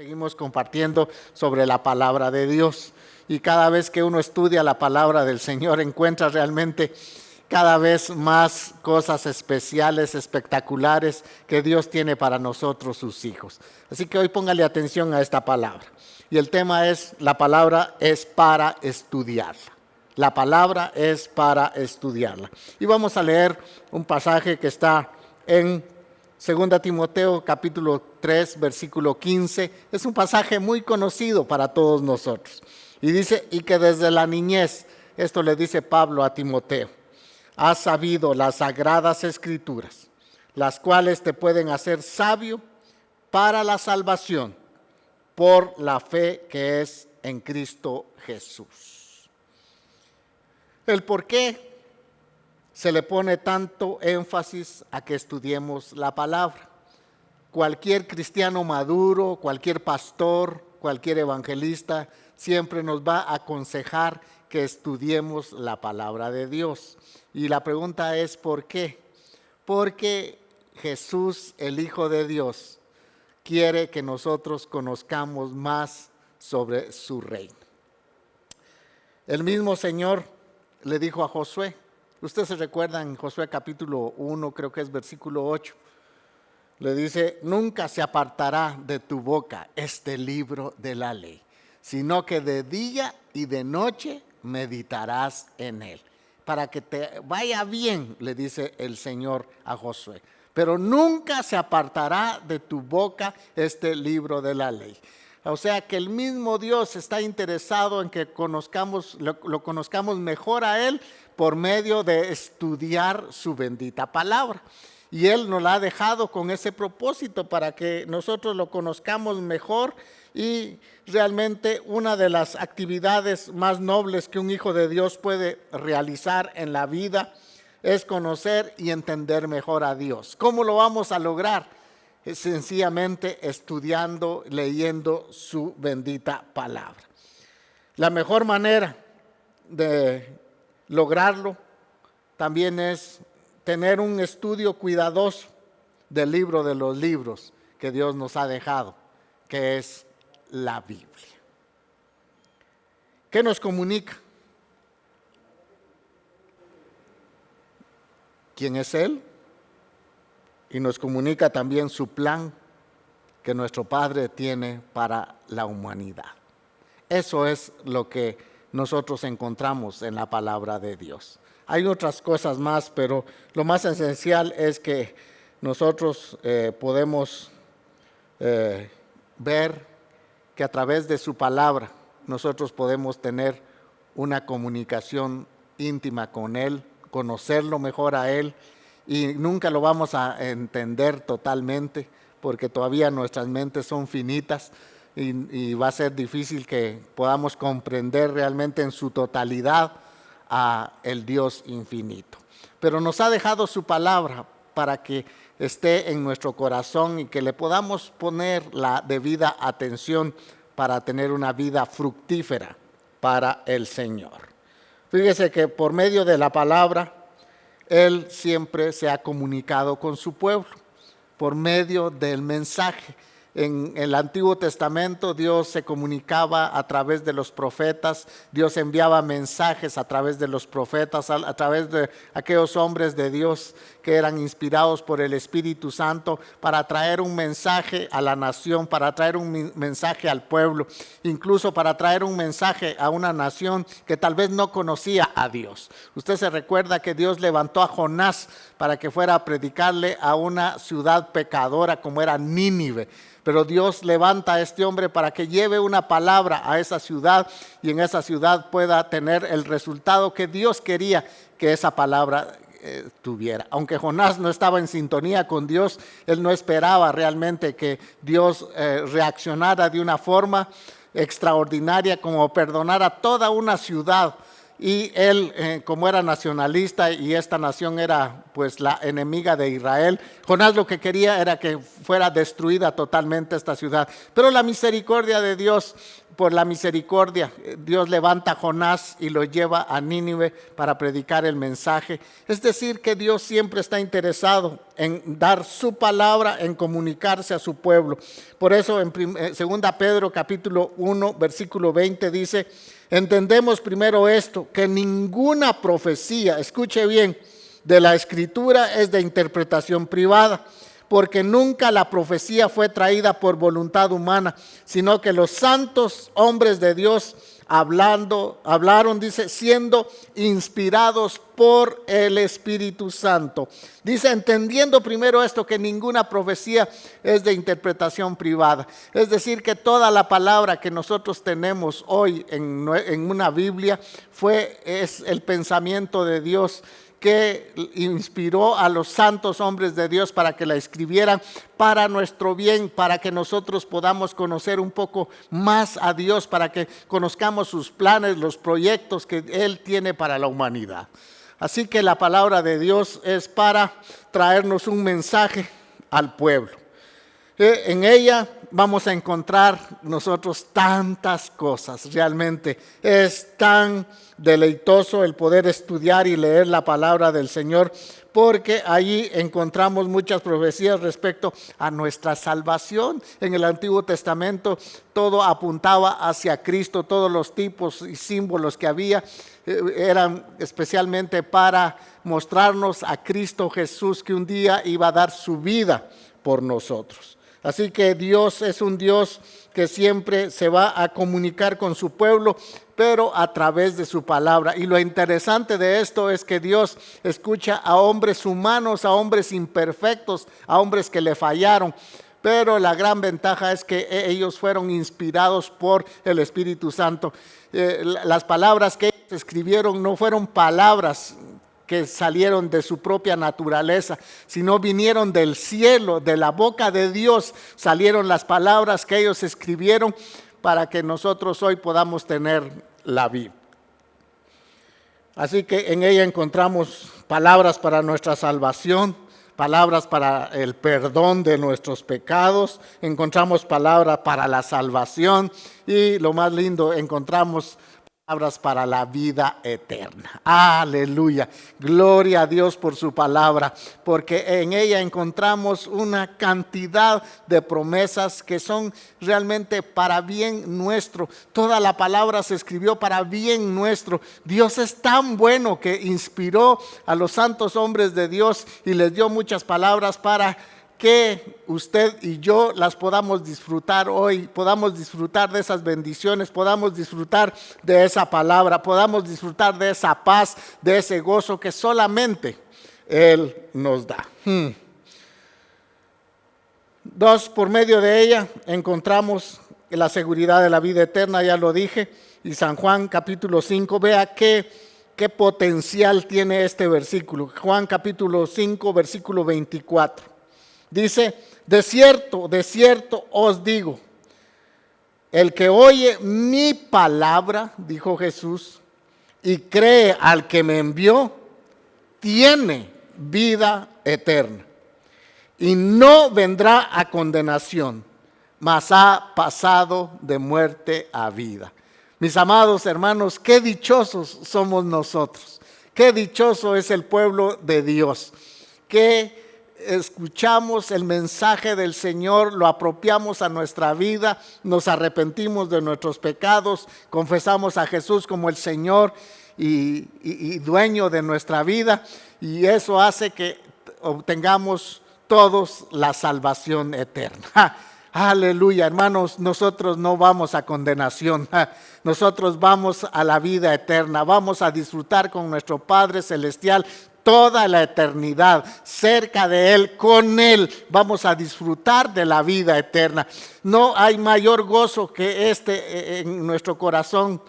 Seguimos compartiendo sobre la palabra de Dios y cada vez que uno estudia la palabra del Señor encuentra realmente cada vez más cosas especiales, espectaculares que Dios tiene para nosotros, sus hijos. Así que hoy póngale atención a esta palabra. Y el tema es, la palabra es para estudiarla. La palabra es para estudiarla. Y vamos a leer un pasaje que está en 2 Timoteo capítulo 3, versículo 15, es un pasaje muy conocido para todos nosotros. Y dice, y que desde la niñez, esto le dice Pablo a Timoteo, has sabido las sagradas escrituras, las cuales te pueden hacer sabio para la salvación por la fe que es en Cristo Jesús. El por qué se le pone tanto énfasis a que estudiemos la palabra. Cualquier cristiano maduro, cualquier pastor, cualquier evangelista, siempre nos va a aconsejar que estudiemos la palabra de Dios. Y la pregunta es, ¿por qué? Porque Jesús, el Hijo de Dios, quiere que nosotros conozcamos más sobre su reino. El mismo Señor le dijo a Josué, usted se recuerda en Josué capítulo 1, creo que es versículo 8, le dice, nunca se apartará de tu boca este libro de la ley, sino que de día y de noche meditarás en él, para que te vaya bien, le dice el Señor a Josué. Pero nunca se apartará de tu boca este libro de la ley. O sea que el mismo Dios está interesado en que lo conozcamos mejor a Él por medio de estudiar su bendita palabra. Y Él nos la ha dejado con ese propósito para que nosotros lo conozcamos mejor. Y realmente una de las actividades más nobles que un hijo de Dios puede realizar en la vida es conocer y entender mejor a Dios. ¿Cómo lo vamos a lograr? Es sencillamente estudiando, leyendo su bendita palabra. La mejor manera de lograrlo también es tener un estudio cuidadoso del libro de los libros que Dios nos ha dejado, que es la Biblia. ¿Qué nos comunica? ¿Quién es Él? Y nos comunica también su plan que nuestro Padre tiene para la humanidad. Eso es lo que nosotros encontramos en la palabra de Dios. Hay otras cosas más, pero lo más esencial es que nosotros podemos ver que a través de su palabra nosotros podemos tener una comunicación íntima con Él, conocerlo mejor a Él. Y nunca lo vamos a entender totalmente porque todavía nuestras mentes son finitas y va a ser difícil que podamos comprender realmente en su totalidad a el Dios infinito. Pero nos ha dejado su palabra para que esté en nuestro corazón y que le podamos poner la debida atención para tener una vida fructífera para el Señor. Fíjese que por medio de la palabra Él siempre se ha comunicado con su pueblo por medio del mensaje. En el Antiguo Testamento Dios se comunicaba a través de los profetas, Dios enviaba mensajes a través de los profetas, a través de aquellos hombres de Dios que eran inspirados por el Espíritu Santo para traer un mensaje a la nación, para traer un mensaje al pueblo, incluso para traer un mensaje a una nación que tal vez no conocía a Dios. Usted se recuerda que Dios levantó a Jonás para que fuera a predicarle a una ciudad pecadora como era Nínive. Pero Dios levanta a este hombre para que lleve una palabra a esa ciudad y en esa ciudad pueda tener el resultado que Dios quería que esa palabra tuviera. Aunque Jonás no estaba en sintonía con Dios, él no esperaba realmente que Dios reaccionara de una forma extraordinaria como perdonar a toda una ciudad y él, como era nacionalista y esta nación era pues la enemiga de Israel, Jonás lo que quería era que fuera destruida totalmente esta ciudad. Pero la misericordia de Dios, por la misericordia, Dios levanta a Jonás y lo lleva a Nínive para predicar el mensaje. Es decir, que Dios siempre está interesado en dar su palabra, en comunicarse a su pueblo. Por eso en 2 Pedro capítulo 1, versículo 20 dice: entendemos primero esto, que ninguna profecía, escuche bien, de la Escritura es de interpretación privada, porque nunca la profecía fue traída por voluntad humana, sino que los santos hombres de Dios hablaron, dice, siendo inspirados por el Espíritu Santo. Dice, entendiendo primero esto, que ninguna profecía es de interpretación privada. Es decir, que toda la palabra que nosotros tenemos hoy en una Biblia es el pensamiento de Dios, que inspiró a los santos hombres de Dios para que la escribieran para nuestro bien, para que nosotros podamos conocer un poco más a Dios, para que conozcamos sus planes, los proyectos que Él tiene para la humanidad. Así que la palabra de Dios es para traernos un mensaje al pueblo. En ella vamos a encontrar nosotros tantas cosas. Realmente es tan deleitoso el poder estudiar y leer la palabra del Señor, porque allí encontramos muchas profecías respecto a nuestra salvación. En el Antiguo Testamento todo apuntaba hacia Cristo, todos los tipos y símbolos que había eran especialmente para mostrarnos a Cristo Jesús, que un día iba a dar su vida por nosotros. Así que Dios es un Dios que siempre se va a comunicar con su pueblo, pero a través de su palabra. Y lo interesante de esto es que Dios escucha a hombres humanos, a hombres imperfectos, a hombres que le fallaron. Pero la gran ventaja es que ellos fueron inspirados por el Espíritu Santo. Las palabras que ellos escribieron no fueron palabras que salieron de su propia naturaleza, sino vinieron del cielo, de la boca de Dios, salieron las palabras que ellos escribieron para que nosotros hoy podamos tener la vida. Así que en ella encontramos palabras para nuestra salvación, palabras para el perdón de nuestros pecados, encontramos palabras para la salvación y lo más lindo, encontramos palabras para la vida eterna. Aleluya, gloria a Dios por su palabra, porque en ella encontramos una cantidad de promesas que son realmente para bien nuestro. Toda la palabra se escribió para bien nuestro. Dios es tan bueno que inspiró a los santos hombres de Dios y les dio muchas palabras para que usted y yo las podamos disfrutar hoy, podamos disfrutar de esas bendiciones, podamos disfrutar de esa palabra, podamos disfrutar de esa paz, de ese gozo que solamente Él nos da. Dos, por medio de ella encontramos la seguridad de la vida eterna, ya lo dije, y San Juan capítulo 5, vea qué potencial tiene este versículo. Juan capítulo 5, versículo 24. Dice, de cierto os digo, el que oye mi palabra, dijo Jesús, y cree al que me envió, tiene vida eterna. Y no vendrá a condenación, mas ha pasado de muerte a vida. Mis amados hermanos, qué dichosos somos nosotros. Qué dichoso es el pueblo de Dios. Que escuchamos el mensaje del Señor, lo apropiamos a nuestra vida, nos arrepentimos de nuestros pecados, confesamos a Jesús como el Señor y dueño de nuestra vida, y eso hace que obtengamos todos la salvación eterna. Aleluya, hermanos, nosotros no vamos a condenación, nosotros vamos a la vida eterna, vamos a disfrutar con nuestro Padre Celestial toda la eternidad, cerca de Él, con Él, vamos a disfrutar de la vida eterna. No hay mayor gozo que en nuestro corazón,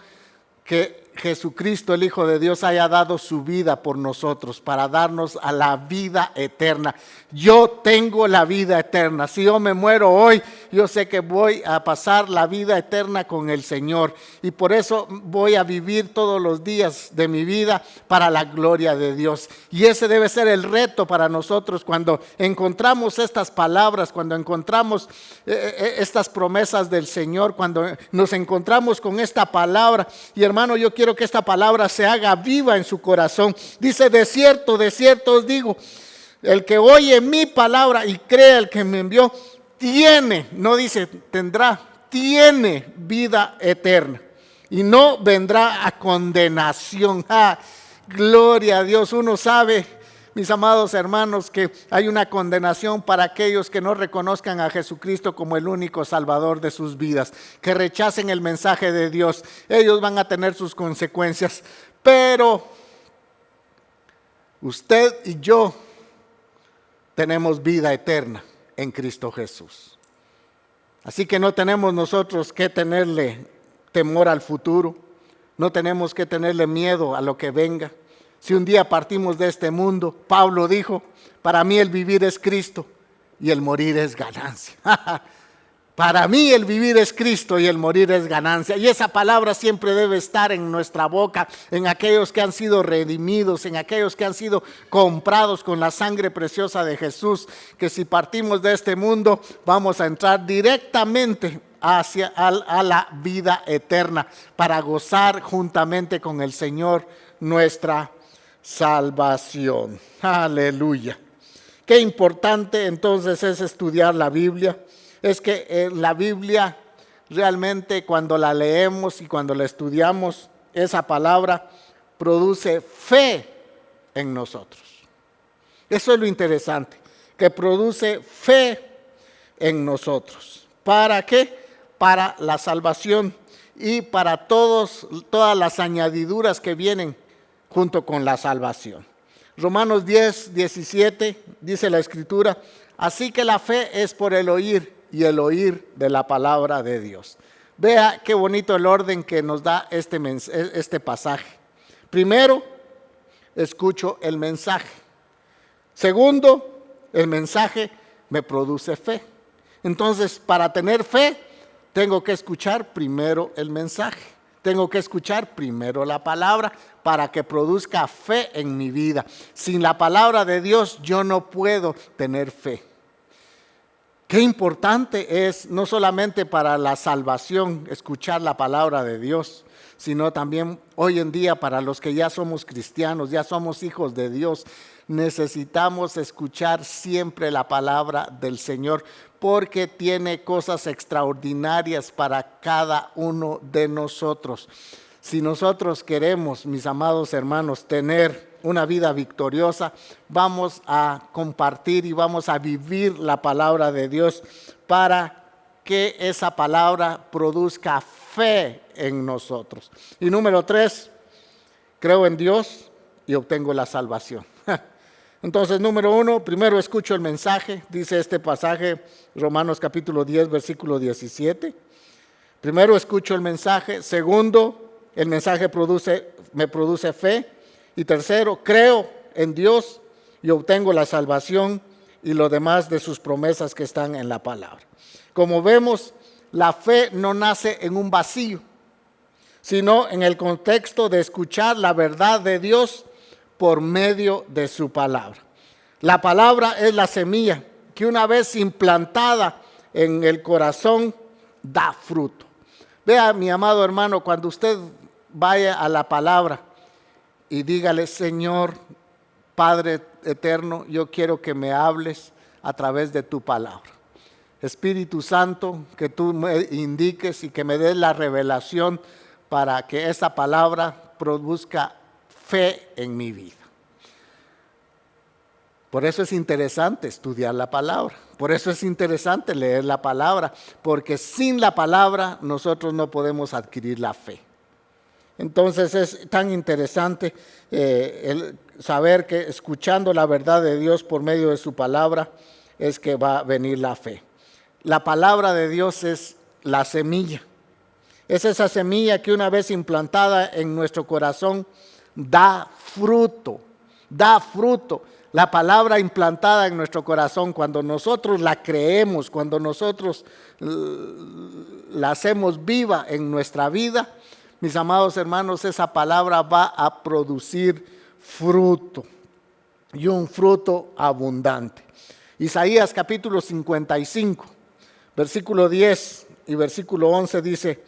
que Jesucristo, el Hijo de Dios, haya dado su vida por nosotros para darnos a la vida eterna. Yo tengo la vida eterna. Si yo me muero hoy, yo sé que voy a pasar la vida eterna con el Señor. Y por eso voy a vivir todos los días de mi vida para la gloria de Dios. Y ese debe ser el reto para nosotros cuando encontramos estas palabras, cuando encontramos estas promesas del Señor, cuando nos encontramos con esta palabra. Y hermano, yo quiero que esta palabra se haga viva en su corazón. Dice, de cierto os digo, el que oye mi palabra y cree al que me envió, tiene, no dice tendrá, tiene vida eterna y no vendrá a condenación. Gloria a Dios. Uno sabe, mis amados hermanos, que hay una condenación para aquellos que no reconozcan a Jesucristo como el único Salvador de sus vidas, que rechacen el mensaje de Dios. Ellos van a tener sus consecuencias, pero usted y yo tenemos vida eterna en Cristo Jesús. Así que no tenemos nosotros que tenerle temor al futuro, no tenemos que tenerle miedo a lo que venga. Si un día partimos de este mundo, Pablo dijo, para mí el vivir es Cristo y el morir es ganancia. Para mí el vivir es Cristo y el morir es ganancia. Y esa palabra siempre debe estar en nuestra boca, en aquellos que han sido redimidos, en aquellos que han sido comprados con la sangre preciosa de Jesús, que si partimos de este mundo vamos a entrar directamente a la vida eterna para gozar juntamente con el Señor nuestra salvación. Aleluya. Qué importante entonces es estudiar la Biblia. Es que la Biblia realmente cuando la leemos y cuando la estudiamos, esa palabra produce fe en nosotros. Eso es lo interesante, que produce fe en nosotros. ¿Para qué? Para la salvación y para todas las añadiduras que vienen junto con la salvación. Romanos 10, 17 dice la Escritura, así que la fe es por el oír y el oír de la palabra de Dios. Vea qué bonito el orden que nos da este pasaje. Primero, escucho el mensaje. Segundo, el mensaje me produce fe. Entonces, para tener fe, tengo que escuchar primero el mensaje. Tengo que escuchar primero la palabra para que produzca fe en mi vida. Sin la palabra de Dios, yo no puedo tener fe. Qué importante es, no solamente para la salvación, escuchar la palabra de Dios, sino también hoy en día para los que ya somos cristianos, ya somos hijos de Dios. Necesitamos escuchar siempre la palabra del Señor, porque tiene cosas extraordinarias para cada uno de nosotros. Si nosotros queremos, mis amados hermanos, tener una vida victoriosa, vamos a compartir y vamos a vivir la palabra de Dios para que esa palabra produzca fe en nosotros. Y número 3, creo en Dios y obtengo la salvación. Entonces, número 1, primero escucho el mensaje, dice este pasaje, Romanos capítulo 10, versículo 17. Primero escucho el mensaje. Segundo, el mensaje me produce fe. Y tercero, creo en Dios y obtengo la salvación y lo demás de sus promesas que están en la palabra. Como vemos, la fe no nace en un vacío, sino en el contexto de escuchar la verdad de Dios por medio de su palabra. La palabra es la semilla que una vez implantada en el corazón da fruto. Vea, mi amado hermano, cuando usted vaya a la palabra y dígale, Señor, Padre eterno, yo quiero que me hables a través de tu palabra. Espíritu Santo, que tú me indiques y que me des la revelación para que esa palabra produzca fe en mi vida. Por eso es interesante estudiar la palabra, por eso es interesante leer la palabra, porque sin la palabra nosotros no podemos adquirir la fe. Entonces es tan interesante el saber que escuchando la verdad de Dios por medio de su palabra es que va a venir la fe. La palabra de Dios es la semilla Es esa semilla que una vez implantada en nuestro corazón da fruto, da fruto. La palabra implantada en nuestro corazón, cuando nosotros la creemos, cuando nosotros la hacemos viva en nuestra vida, mis amados hermanos, esa palabra va a producir fruto, y un fruto abundante. Isaías capítulo 55, versículo 10 y versículo 11 dice: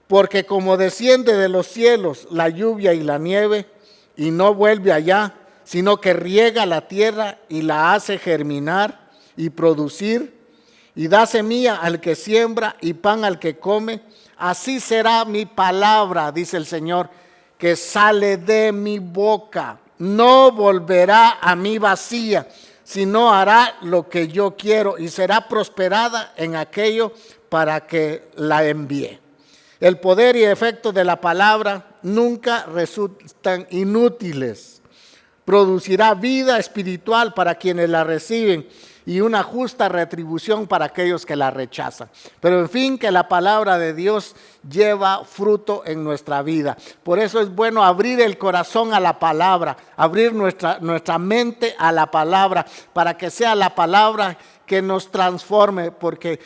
porque como desciende de los cielos la lluvia y la nieve, y no vuelve allá, sino que riega la tierra y la hace germinar y producir, y da semilla al que siembra y pan al que come, así será mi palabra, dice el Señor, que sale de mi boca. No volverá a mí vacía, sino hará lo que yo quiero y será prosperada en aquello para que la envíe. El poder y efecto de la palabra nunca resultan inútiles. Producirá vida espiritual para quienes la reciben y una justa retribución para aquellos que la rechazan. Pero en fin, que la palabra de Dios lleva fruto en nuestra vida. Por eso es bueno abrir el corazón a la palabra, abrir nuestra mente a la palabra, para que sea la palabra que nos transforme, porque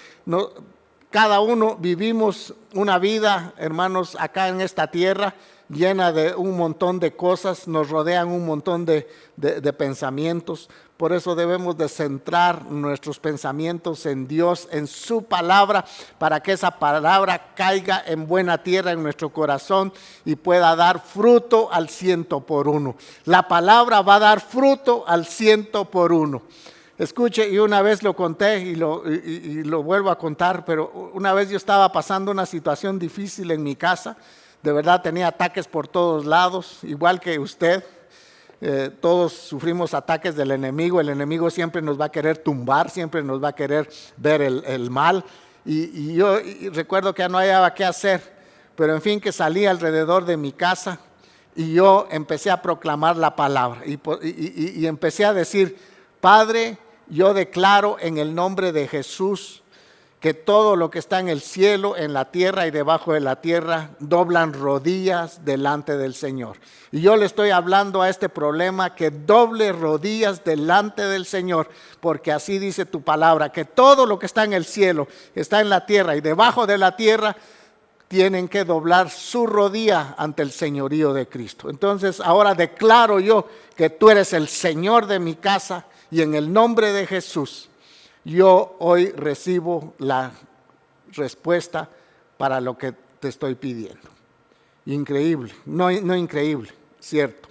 cada uno vivimos una vida, hermanos, acá en esta tierra, llena de un montón de cosas, nos rodean un montón de pensamientos. Por eso debemos de centrar nuestros pensamientos en Dios, en su palabra, para que esa palabra caiga en buena tierra en nuestro corazón y pueda dar fruto al 100%. La palabra va a dar fruto al 100%. Escuche, y una vez lo conté y lo vuelvo a contar, pero una vez yo estaba pasando una situación difícil en mi casa. De verdad tenía ataques por todos lados, igual que usted. Todos sufrimos ataques del enemigo. El enemigo siempre nos va a querer tumbar, siempre nos va a querer ver el mal. Y yo recuerdo que ya no hallaba qué hacer, pero en fin, que salí alrededor de mi casa y yo empecé a proclamar la palabra y empecé a decir: Padre, yo declaro en el nombre de Jesús que todo lo que está en el cielo, en la tierra y debajo de la tierra, doblan rodillas delante del Señor. Y yo le estoy hablando a este problema que doble rodillas delante del Señor, porque así dice tu palabra, que todo lo que está en el cielo, está en la tierra y debajo de la tierra, tienen que doblar su rodilla ante el señorío de Cristo. Entonces ahora declaro yo que tú eres el Señor de mi casa, y en el nombre de Jesús, yo hoy recibo la respuesta para lo que te estoy pidiendo. Increíble, no increíble, cierto.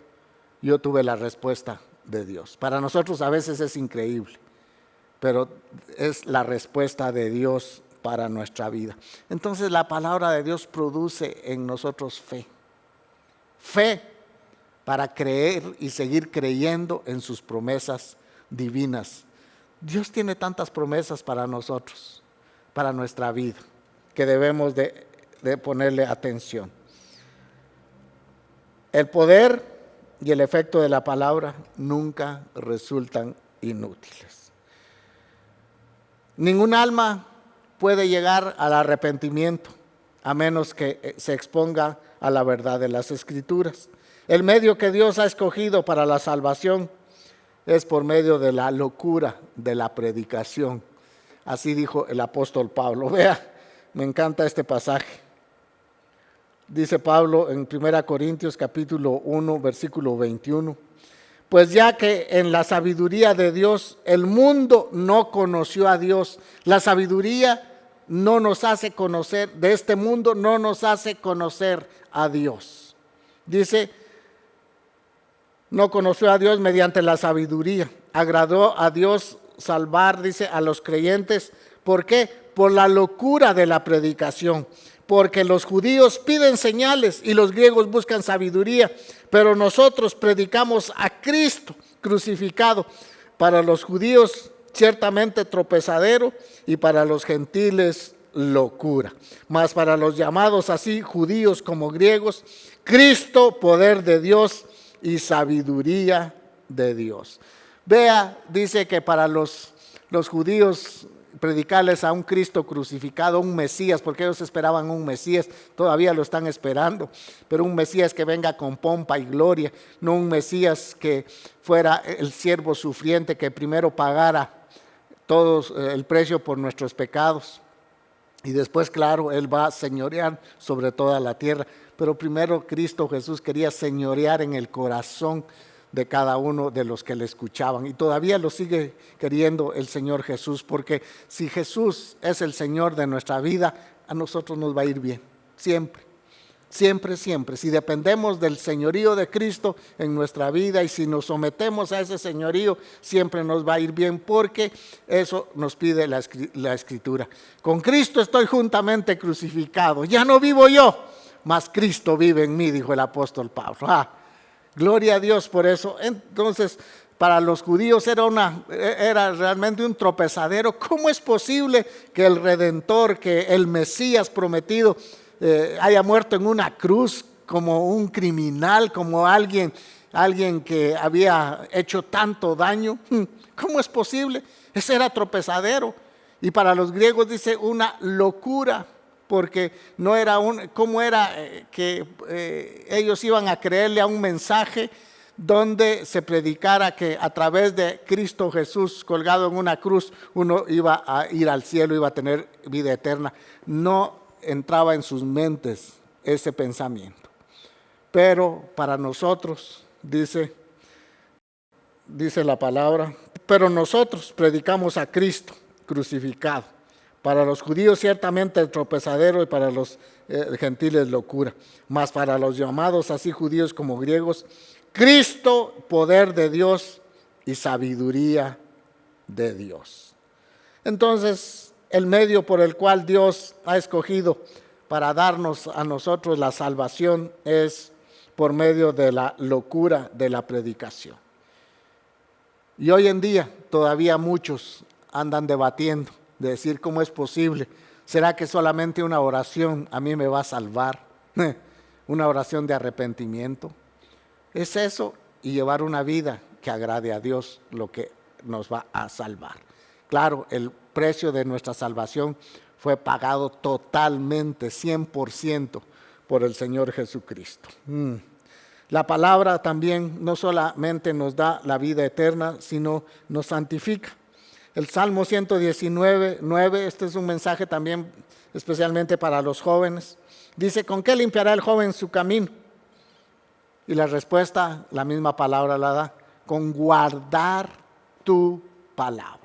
Yo tuve la respuesta de Dios. Para nosotros a veces es increíble, pero es la respuesta de Dios para nuestra vida. Entonces la palabra de Dios produce en nosotros fe. Fe para creer y seguir creyendo en sus promesas divinas. Dios tiene tantas promesas para nosotros, para nuestra vida, que debemos de ponerle atención. El poder y el efecto de la palabra nunca resultan inútiles. Ningún alma puede llegar al arrepentimiento a menos que se exponga a la verdad de las Escrituras. El medio que Dios ha escogido para la salvación es por medio de la locura de la predicación. Así dijo el apóstol Pablo. Vea, me encanta este pasaje. Dice Pablo en 1 Corintios capítulo 1, versículo 21. Pues ya que en la sabiduría de Dios el mundo no conoció a Dios. La sabiduría no nos hace conocer, de este mundo no nos hace conocer a Dios. Dice, no conoció a Dios mediante la sabiduría. Agradó a Dios salvar, dice, a los creyentes. ¿Por qué? Por la locura de la predicación. Porque los judíos piden señales y los griegos buscan sabiduría. Pero nosotros predicamos a Cristo crucificado. Para los judíos ciertamente tropezadero y para los gentiles locura. Mas para los llamados así, judíos como griegos, Cristo, poder de Dios y sabiduría de Dios. Vea, dice que para los judíos predicarles a un Cristo crucificado, un Mesías, porque ellos esperaban un Mesías, todavía lo están esperando, pero un Mesías que venga con pompa y gloria, no un Mesías que fuera el siervo sufriente que primero pagara todo el precio por nuestros pecados. Y después, claro, Él va a señorear sobre toda la tierra. Pero primero Cristo Jesús quería señorear en el corazón de cada uno de los que le escuchaban. Y todavía lo sigue queriendo el Señor Jesús, porque si Jesús es el Señor de nuestra vida, a nosotros nos va a ir bien, siempre. Siempre, siempre. Si dependemos del señorío de Cristo en nuestra vida y si nos sometemos a ese señorío, siempre nos va a ir bien, porque eso nos pide la Escritura. Con Cristo estoy juntamente crucificado. Ya no vivo yo, mas Cristo vive en mí, dijo el apóstol Pablo. Gloria a Dios por eso. Entonces, para los judíos era realmente un tropezadero. ¿Cómo es posible que el Redentor, que el Mesías prometido, haya muerto en una cruz como un criminal, como alguien que había hecho tanto daño? ¿Cómo es posible? Ese era tropezadero. Y para los griegos dice una locura, porque no era ¿cómo era que ellos iban a creerle a un mensaje donde se predicara que a través de Cristo Jesús colgado en una cruz uno iba a ir al cielo, iba a tener vida eterna? No entraba en sus mentes ese pensamiento. Pero para nosotros, dice la palabra, pero nosotros predicamos a Cristo crucificado. Para los judíos ciertamente el tropezadero y para los gentiles locura. Mas para los llamados así judíos como griegos, Cristo, poder de Dios y sabiduría de Dios. Entonces, el medio por el cual Dios ha escogido para darnos a nosotros la salvación es por medio de la locura de la predicación. Y hoy en día todavía muchos andan debatiendo de decir cómo es posible. ¿Será que solamente una oración a mí me va a salvar? Una oración de arrepentimiento. Es eso y llevar una vida que agrade a Dios lo que nos va a salvar. Claro, el precio de nuestra salvación fue pagado totalmente, 100% por el Señor Jesucristo. La palabra también no solamente nos da la vida eterna, sino nos santifica. El Salmo 119, 9, este es un mensaje también especialmente para los jóvenes. Dice, ¿con qué limpiará el joven su camino? Y la respuesta, la misma palabra la da, con guardar tu palabra.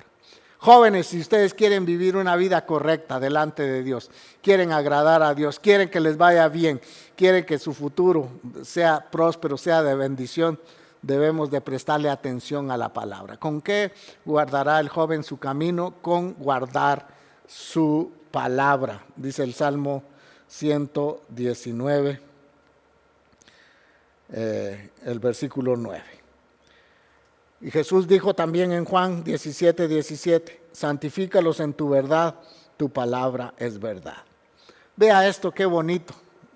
Jóvenes, si ustedes quieren vivir una vida correcta delante de Dios, quieren agradar a Dios, quieren que les vaya bien, quieren que su futuro sea próspero, sea de bendición, debemos de prestarle atención a la palabra. ¿Con qué guardará el joven su camino? Con guardar su palabra, dice el Salmo 119, el versículo 9. Y Jesús dijo también en Juan 17:17, santifícalos en tu verdad, tu palabra es verdad. Vea esto, qué bonito.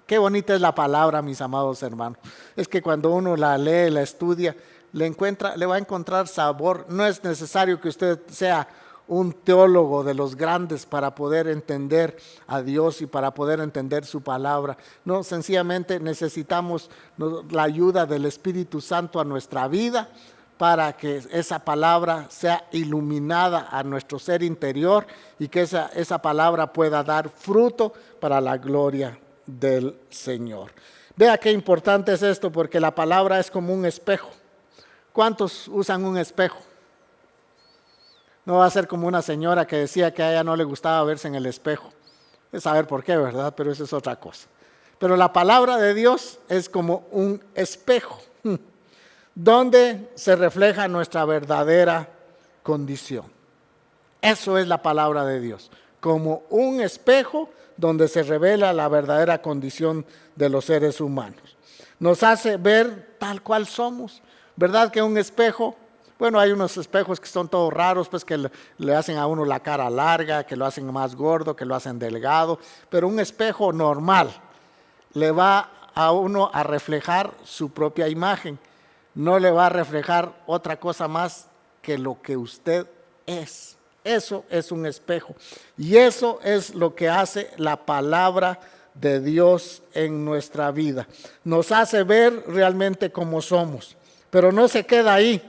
Qué bonita es la palabra, mis amados hermanos. Es que cuando uno la lee, la estudia, le va a encontrar sabor. No es necesario que usted sea un teólogo de los grandes para poder entender a Dios y para poder entender su palabra. No, sencillamente necesitamos la ayuda del Espíritu Santo a nuestra vida para que esa palabra sea iluminada a nuestro ser interior y que esa palabra pueda dar fruto para la gloria del Señor. Vea qué importante es esto, porque la palabra es como un espejo. ¿Cuántos usan un espejo? No va a ser como una señora que decía que a ella no le gustaba verse en el espejo. Es saber por qué, ¿verdad? Pero eso es otra cosa. Pero la palabra de Dios es como un espejo, donde se refleja nuestra verdadera condición. Eso es la palabra de Dios, como un espejo donde se revela la verdadera condición de los seres humanos. Nos hace ver tal cual somos. ¿Verdad que un espejo? Bueno, hay unos espejos que son todos raros, pues que le hacen a uno la cara larga, que lo hacen más gordo, que lo hacen delgado, pero un espejo normal le va a uno a reflejar su propia imagen. No le va a reflejar otra cosa más que lo que usted es. Eso es un espejo. Y eso es lo que hace la palabra de Dios en nuestra vida. Nos hace ver realmente como somos. Pero no se queda ahí,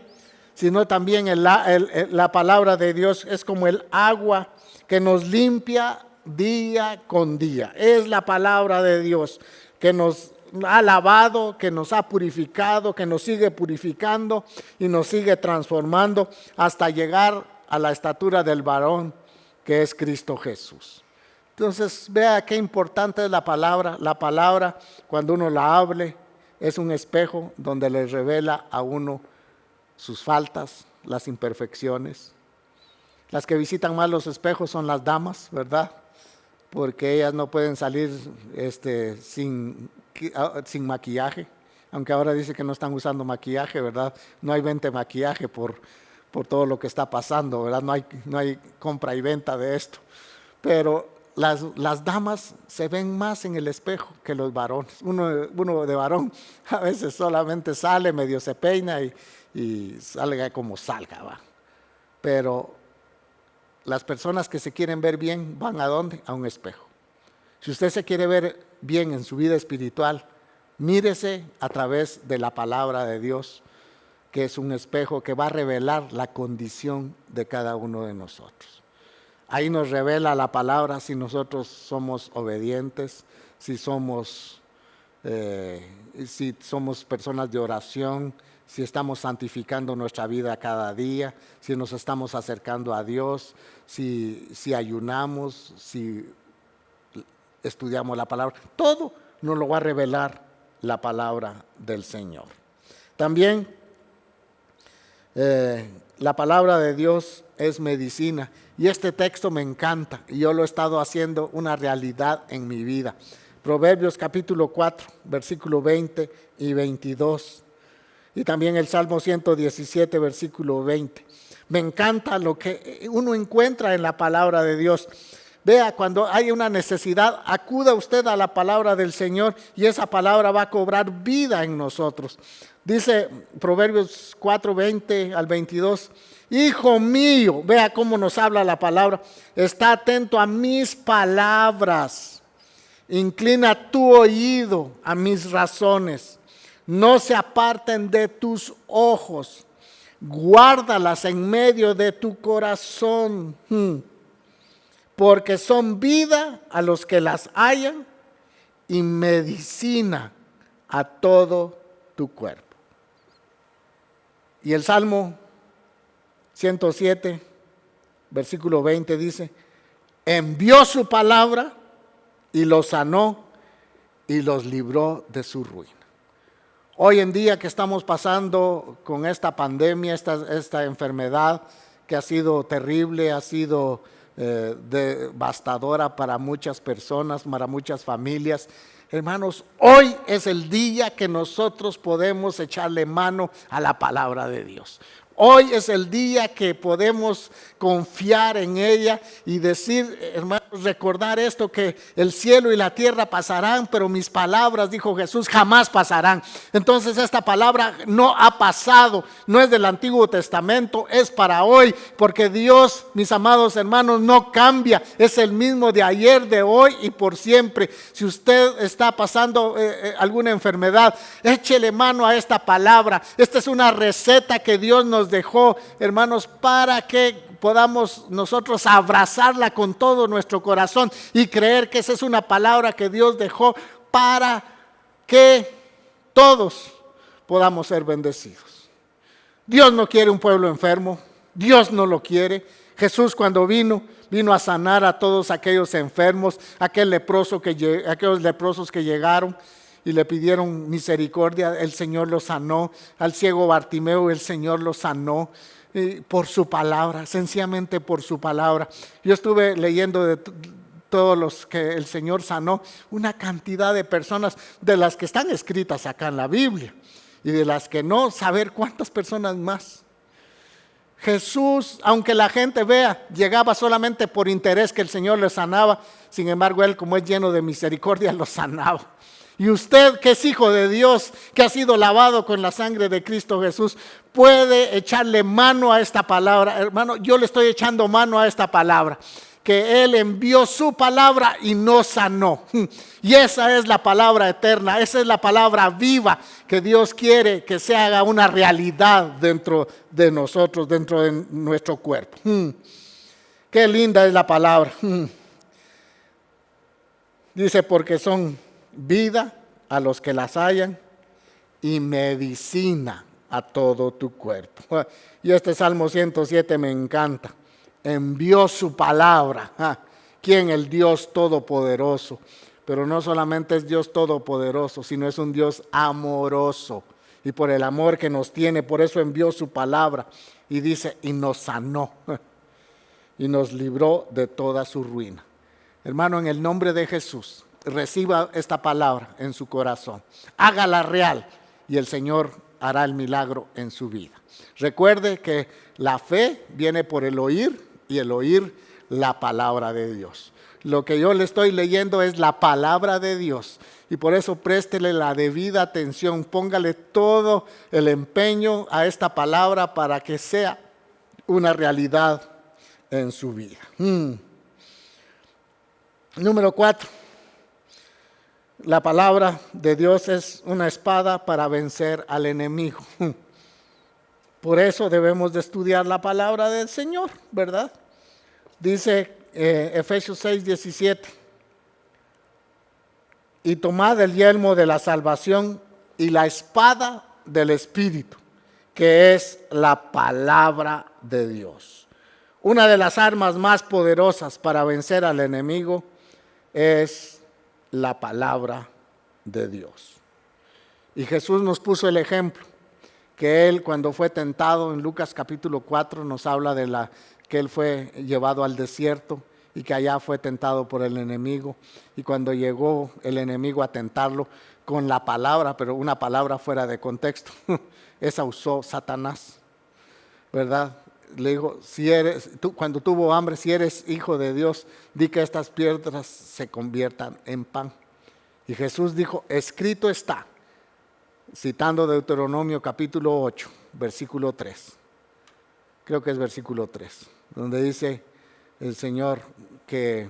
sino también la palabra de Dios es como el agua que nos limpia día con día. Es la palabra de Dios que nos ha lavado, que nos ha purificado, que nos sigue purificando y nos sigue transformando hasta llegar a la estatura del varón que es Cristo Jesús. Entonces vea qué importante es la palabra. La palabra, cuando uno la hable, es un espejo donde le revela a uno sus faltas, las imperfecciones. Las que visitan más los espejos son las damas, ¿verdad? Porque ellas no pueden salir sin maquillaje, aunque ahora dice que no están usando maquillaje, ¿verdad? No hay venta de maquillaje por todo lo que está pasando, ¿verdad? No hay compra y venta de esto. Pero las damas se ven más en el espejo que los varones. Uno de varón a veces solamente sale, medio se peina y salga como salga, ¿va? Pero las personas que se quieren ver bien van ¿a dónde? A un espejo. Si usted se quiere ver bien en su vida espiritual, mírese a través de la palabra de Dios, que es un espejo que va a revelar la condición de cada uno de nosotros. Ahí nos revela la palabra si nosotros somos obedientes, si somos personas de oración, si estamos santificando nuestra vida cada día, si nos estamos acercando a Dios, si ayunamos, si estudiamos la palabra. Todo nos lo va a revelar la palabra del Señor. También la palabra de Dios es medicina. Y este texto me encanta y yo lo he estado haciendo una realidad en mi vida. Proverbios capítulo 4, versículo 20 y 22. Y también el Salmo 117, versículo 20. Me encanta lo que uno encuentra en la palabra de Dios. Vea, cuando hay una necesidad, acuda usted a la palabra del Señor y esa palabra va a cobrar vida en nosotros. Dice Proverbios 4, 20 al 22. Hijo mío, vea cómo nos habla la palabra. Está atento a mis palabras. Inclina tu oído a mis razones. No se aparten de tus ojos. Guárdalas en medio de tu corazón. Porque son vida a los que las hallan y medicina a todo tu cuerpo. Y el Salmo 107, versículo 20 dice, envió su palabra y los sanó y los libró de su ruina. Hoy en día que estamos pasando con esta pandemia, esta enfermedad que ha sido terrible, ha sido devastadora para muchas personas, para muchas familias. Hermanos, hoy es el día que nosotros podemos echarle mano a la palabra de Dios. Hoy es el día que podemos confiar en ella y decir, hermanos, recordar esto, que el cielo y la tierra pasarán, pero mis palabras, dijo Jesús, jamás pasarán. Entonces esta palabra no ha pasado, no es del Antiguo Testamento, es para hoy, porque Dios, mis amados hermanos, no cambia, es el mismo de ayer, de hoy y por siempre. Si usted está pasando alguna enfermedad, échele mano a esta palabra. Esta es una receta que Dios nos dejó, hermanos, para que podamos nosotros abrazarla con todo nuestro corazón y creer que esa es una palabra que Dios dejó para que todos podamos ser bendecidos. Dios no quiere un pueblo enfermo, Dios no lo quiere. Jesús cuando vino a sanar a todos aquellos enfermos, aquellos leprosos que llegaron y le pidieron misericordia, el Señor los sanó. Al ciego Bartimeo, el Señor los sanó por su palabra, sencillamente por su palabra. Yo estuve leyendo de todos los que el Señor sanó, una cantidad de personas, de las que están escritas acá en la Biblia y de las que no, saber cuántas personas más. Jesús, aunque la gente vea, llegaba solamente por interés que el Señor les sanaba. Sin embargo, Él, como es lleno de misericordia, los sanaba. Y usted, que es hijo de Dios, que ha sido lavado con la sangre de Cristo Jesús, puede echarle mano a esta palabra. Hermano, yo le estoy echando mano a esta palabra, que Él envió su palabra y nos sanó. Y esa es la palabra eterna, esa es la palabra viva que Dios quiere que se haga una realidad dentro de nosotros, dentro de nuestro cuerpo. Qué linda es la palabra. Dice, porque son vida a los que las hallan y medicina a todo tu cuerpo. Y este Salmo 107 me encanta. Envió su palabra. ¿Quién? El Dios Todopoderoso. Pero no solamente es Dios Todopoderoso, sino es un Dios amoroso. Y por el amor que nos tiene, por eso envió su palabra. Y dice, y nos sanó. Y nos libró de toda su ruina. Hermano, en el nombre de Jesús, reciba esta palabra en su corazón. Hágala real y el Señor hará el milagro en su vida. Recuerde que la fe viene por el oír y el oír la palabra de Dios. Lo que yo le estoy leyendo es la palabra de Dios y por eso préstele la debida atención, póngale todo el empeño a esta palabra para que sea una realidad en su vida. Número 4. La palabra de Dios es una espada para vencer al enemigo. Por eso debemos de estudiar la palabra del Señor, ¿verdad? Dice Efesios 6:17. Y tomad el yelmo de la salvación y la espada del Espíritu, que es la palabra de Dios. Una de las armas más poderosas para vencer al enemigo es la palabra de Dios. Y Jesús nos puso el ejemplo, que Él cuando fue tentado en Lucas capítulo 4 nos habla de que Él fue llevado al desierto y que allá fue tentado por el enemigo. Y cuando llegó el enemigo a tentarlo con la palabra, pero una palabra fuera de contexto, esa usó Satanás, ¿verdad? Le dijo, cuando tuvo hambre, si eres hijo de Dios, di que estas piedras se conviertan en pan. Y Jesús dijo, escrito está, citando Deuteronomio capítulo 8, versículo 3. Creo que es versículo 3, donde dice el Señor que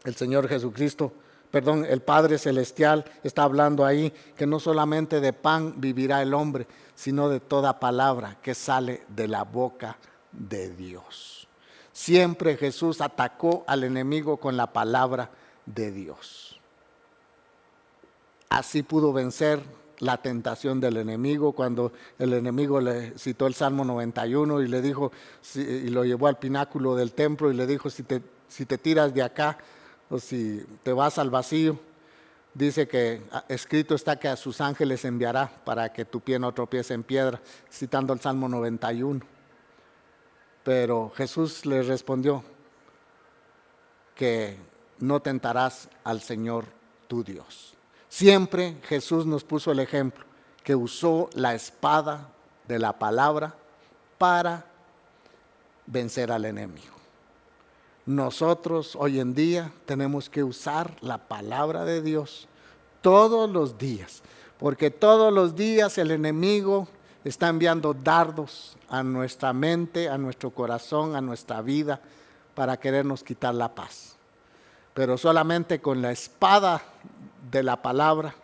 el Señor Jesucristo, el Padre Celestial está hablando ahí que no solamente de pan vivirá el hombre, sino de toda palabra que sale de la boca de Dios. Siempre Jesús atacó al enemigo con la palabra de Dios. Así pudo vencer la tentación del enemigo cuando el enemigo le citó el Salmo 91 y le dijo, y lo llevó al pináculo del templo y le dijo, si te tiras de acá o si te vas al vacío, dice que escrito está que a sus ángeles enviará para que tu pie no tropiece en piedra, citando el Salmo 91. Pero Jesús le respondió que no tentarás al Señor tu Dios. Siempre Jesús nos puso el ejemplo, que usó la espada de la palabra para vencer al enemigo. Nosotros hoy en día tenemos que usar la palabra de Dios todos los días, porque todos los días el enemigo está enviando dardos a nuestra mente, a nuestro corazón, a nuestra vida, para querernos quitar la paz. Pero solamente con la espada de la palabra,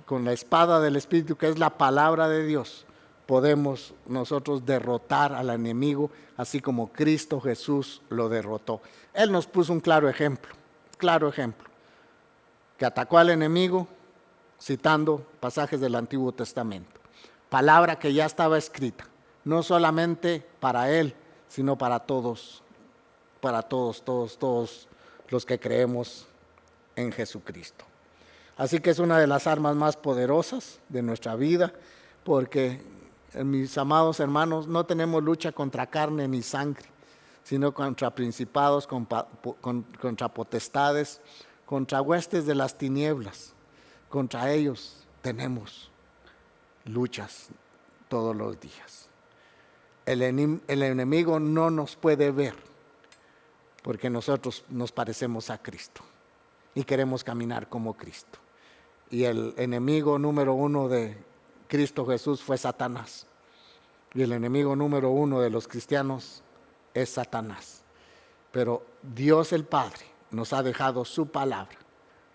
con la espada del Espíritu, que es la palabra de Dios, podemos nosotros derrotar al enemigo, así como Cristo Jesús lo derrotó. Él nos puso un claro ejemplo, que atacó al enemigo citando pasajes del Antiguo Testamento. Palabra que ya estaba escrita, no solamente para él, sino para todos los que creemos en Jesucristo. Así que es una de las armas más poderosas de nuestra vida, porque, mis amados hermanos, no tenemos lucha contra carne ni sangre, sino contra principados, contra potestades, contra huestes de las tinieblas. Contra ellos tenemos luchas todos los días. El enemigo no nos puede ver, porque nosotros nos parecemos a Cristo y queremos caminar como Cristo. Y el enemigo número uno de Cristo Jesús fue Satanás. Y el enemigo número uno de los cristianos es Satanás. Pero Dios el Padre nos ha dejado su palabra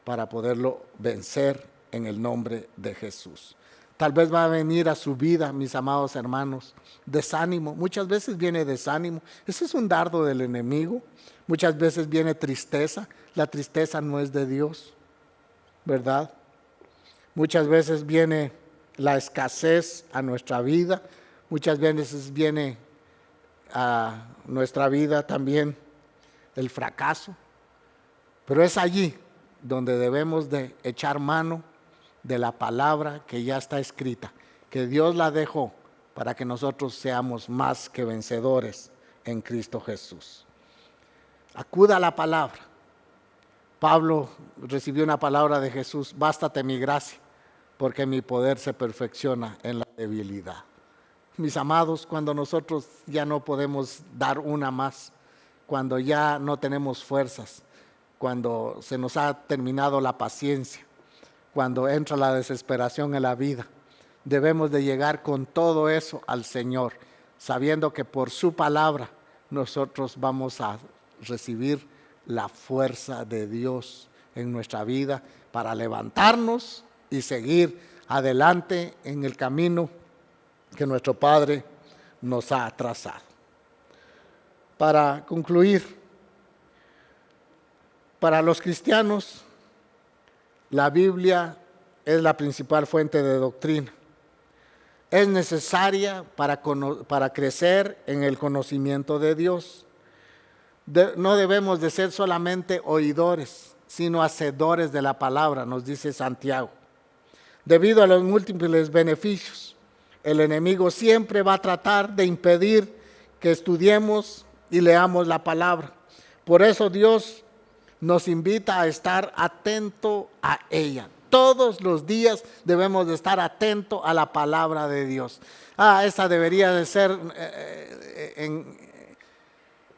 para poderlo vencer en el nombre de Jesús. Tal vez va a venir a su vida, mis amados hermanos, desánimo. Muchas veces viene desánimo. Ese es un dardo del enemigo. Muchas veces viene tristeza. La tristeza no es de Dios, ¿verdad? Muchas veces viene la escasez a nuestra vida. Muchas veces viene a nuestra vida también el fracaso. Pero es allí donde debemos de echar mano de la palabra que ya está escrita, que Dios la dejó para que nosotros seamos más que vencedores en Cristo Jesús. Acuda a la palabra. Pablo recibió una palabra de Jesús: bástate mi gracia, porque mi poder se perfecciona en la debilidad. Mis amados, cuando nosotros ya no podemos dar una más, cuando ya no tenemos fuerzas, cuando se nos ha terminado la paciencia, cuando entra la desesperación en la vida, debemos de llegar con todo eso al Señor, sabiendo que por su palabra nosotros vamos a recibir la fuerza de Dios en nuestra vida para levantarnos y seguir adelante en el camino que nuestro Padre nos ha trazado. Para concluir, para los cristianos, la Biblia es la principal fuente de doctrina. Es necesaria para crecer en el conocimiento de Dios. No debemos de ser solamente oidores, sino hacedores de la palabra, nos dice Santiago. Debido a los múltiples beneficios, el enemigo siempre va a tratar de impedir que estudiemos y leamos la palabra. Por eso Dios nos invita a estar atento a ella. Todos los días debemos de estar atentos a la palabra de Dios. Esa debería de ser en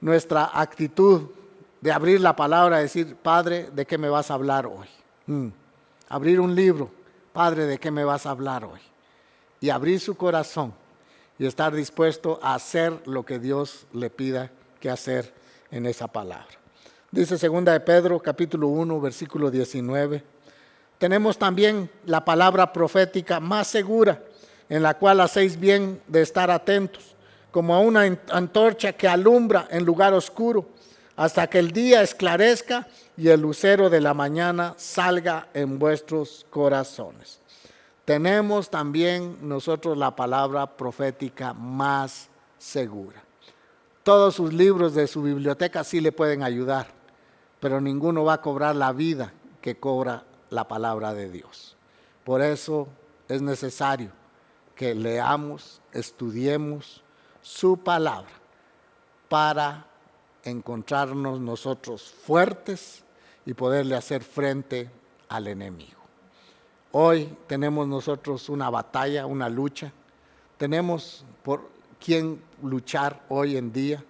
nuestra actitud de abrir la palabra y decir: Padre, ¿de qué me vas a hablar hoy? Abrir un libro: Padre, ¿de qué me vas a hablar hoy? Y abrir su corazón y estar dispuesto a hacer lo que Dios le pida que hacer en esa palabra. Dice 2 de Pedro, capítulo 1, versículo 19. Tenemos también la palabra profética más segura, en la cual hacéis bien de estar atentos, como a una antorcha que alumbra en lugar oscuro, hasta que el día esclarezca y el lucero de la mañana salga en vuestros corazones. Tenemos también nosotros la palabra profética más segura. Todos sus libros de su biblioteca sí le pueden ayudar, pero ninguno va a cobrar la vida que cobra la palabra de Dios. Por eso es necesario que leamos, estudiemos su palabra para encontrarnos nosotros fuertes y poderle hacer frente al enemigo. Hoy tenemos nosotros una batalla, una lucha. Tenemos por quién luchar hoy en día.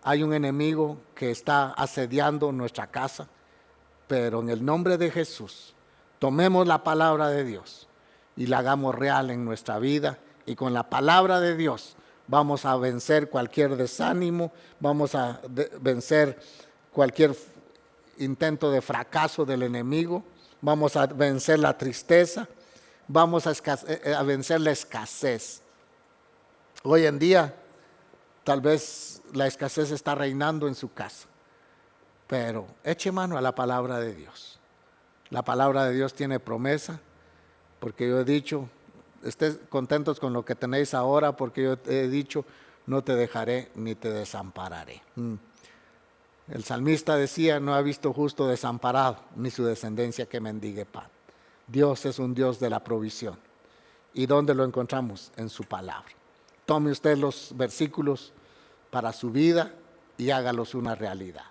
Hay un enemigo que está asediando nuestra casa, pero en el nombre de Jesús, tomemos la palabra de Dios y la hagamos real en nuestra vida, y con la palabra de Dios vamos a vencer cualquier desánimo, vamos a vencer cualquier intento de fracaso del enemigo, vamos a vencer la tristeza, vamos a vencer la escasez. Hoy en día, tal vez la escasez está reinando en su casa, pero eche mano a la palabra de Dios. La palabra de Dios tiene promesa, porque yo he dicho: estés contentos con lo que tenéis ahora, porque yo he dicho: no te dejaré ni te desampararé. El salmista decía: no ha visto justo desamparado, ni su descendencia que mendigue pan. Dios es un Dios de la provisión. ¿Y dónde lo encontramos? En su palabra. Tome usted los versículos para su vida y hágalos una realidad.